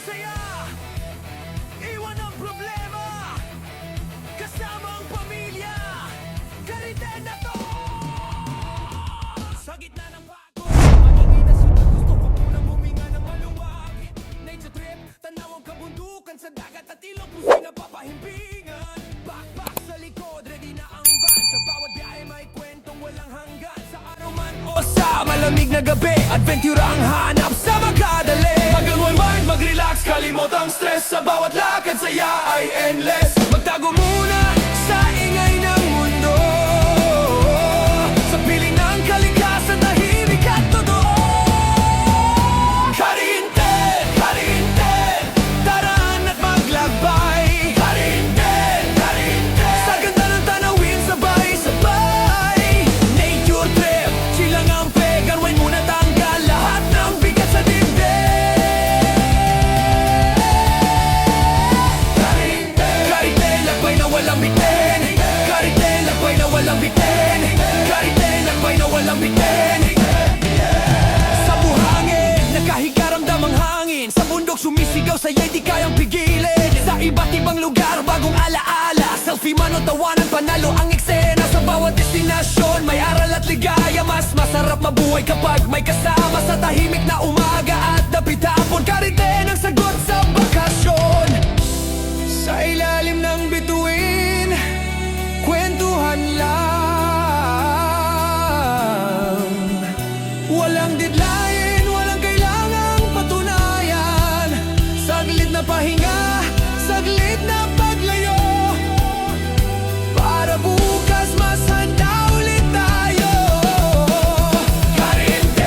saya, iwan ang problema, kasama ang pamilya, galitin na to. Sa gitna ng bago, makikita siya, gusto ko munang huminga ng maluwag. Nature trip, tanaw ang kabundukan sa dagat at ilog, puso'y napapahimbingan. Backpack sa likod, ready na ang van. Sa bawat biyahe may kwentong walang hanggan. Sa araw man o sa malamig na gabi, adventure ang hanap sa magdadali. Mag-unwind, mag-relax, kalimot ang stress. Sa bawat lakad, saya ay endless. Magtago muna sa ingay ng mundo, sa piling ng kalikasan, tahimik at totoo. Karinten, karinten, daraan at maglakbay. Karinten, karinten, sa ganda ng tanawin, sabay-sabay. Nature trip, chill lang ang pegan, wine muna tanggal lahat ng bigat sa dibdib. Karinten, karinten, lakbay na walang bitin. Karinten, lakbay na walang bitin. Karinten, lakbay na walang bitin. Sa buhangin, nakahigaramdam ang hangin. Sa bundok sumisigaw, sa'yo'y di kayang pigilin. Sa iba't ibang lugar, bagong alaala. Selfie man o tawanan, panalo ang eksena. Sa bawat destinasyon, may aral at ligaya. Mas masarap mabuhay kapag may kasama. Sa tahimik na umaga at dapit hapon, Karinten ang sagot sa bakasyon. Sa ilalim ng bituin, kwentuhan lang. Walang deadline, walang kailangang patunayan. Saglit na pahinga, saglit na paglayo, para bukas mas handa ulit tayo. Karinten,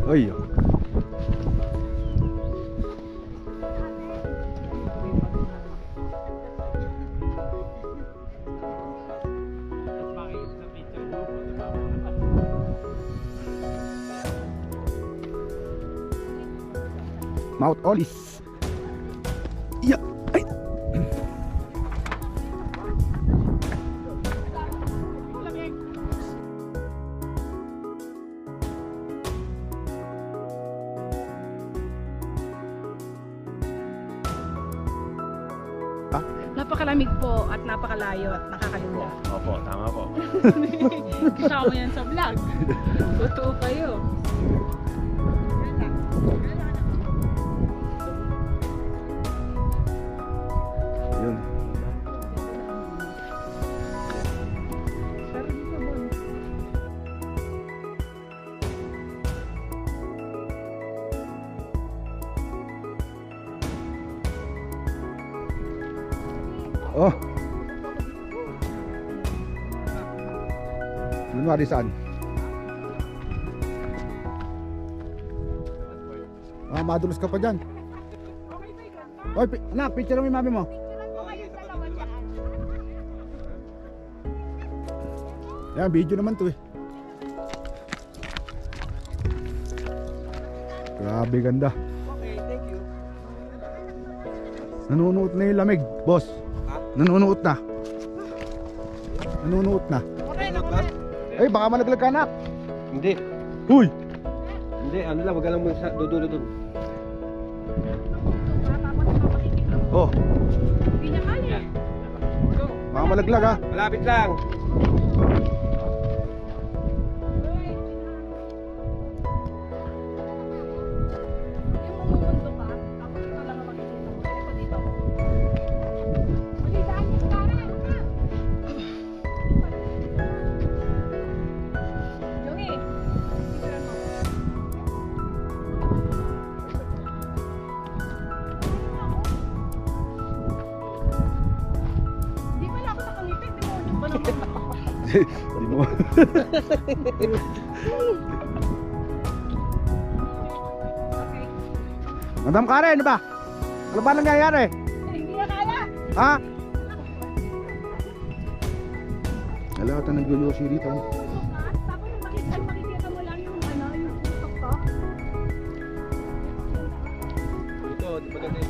Ay. Mount Olis. Yeah. Ay. Napakalamig po at napakalayo at nakakalula. Opo, tama po. Kasama yan sa vlog. Totoo kayo. Yun. Oh. Lunwari saan? Ah, madulas ka pa dyan. Oy, anak, picture mo yung mami mo. Yan, video naman to eh. Grabe ganda. Okay, thank you. Nanunuot na yung lamig, boss. Nanunuot na. Nanunuot na. Ay, baka malaglag ka, anak. Hindi. Huy! Hindi, ano lang, wag ka lang dudulo dun. Oh, Hindi niya kaya. baka malaglag ha. Malapit lang. Yung mumundo ka, tapos ito lang ang makikita mo. Ito dito. Magandaan niya sa kanan. Joey, picturean mo. Hindi pala ako nakangipit. Demonyo ba naman? Di mo. Okay. Madam Karen, ano ba? Ano ba nangyayari? Hindi na kaya. Ha? Wala ka nag-yoyosi dito. Tapos makikita mo lang yung ano, yung tuktok. Ito, maganda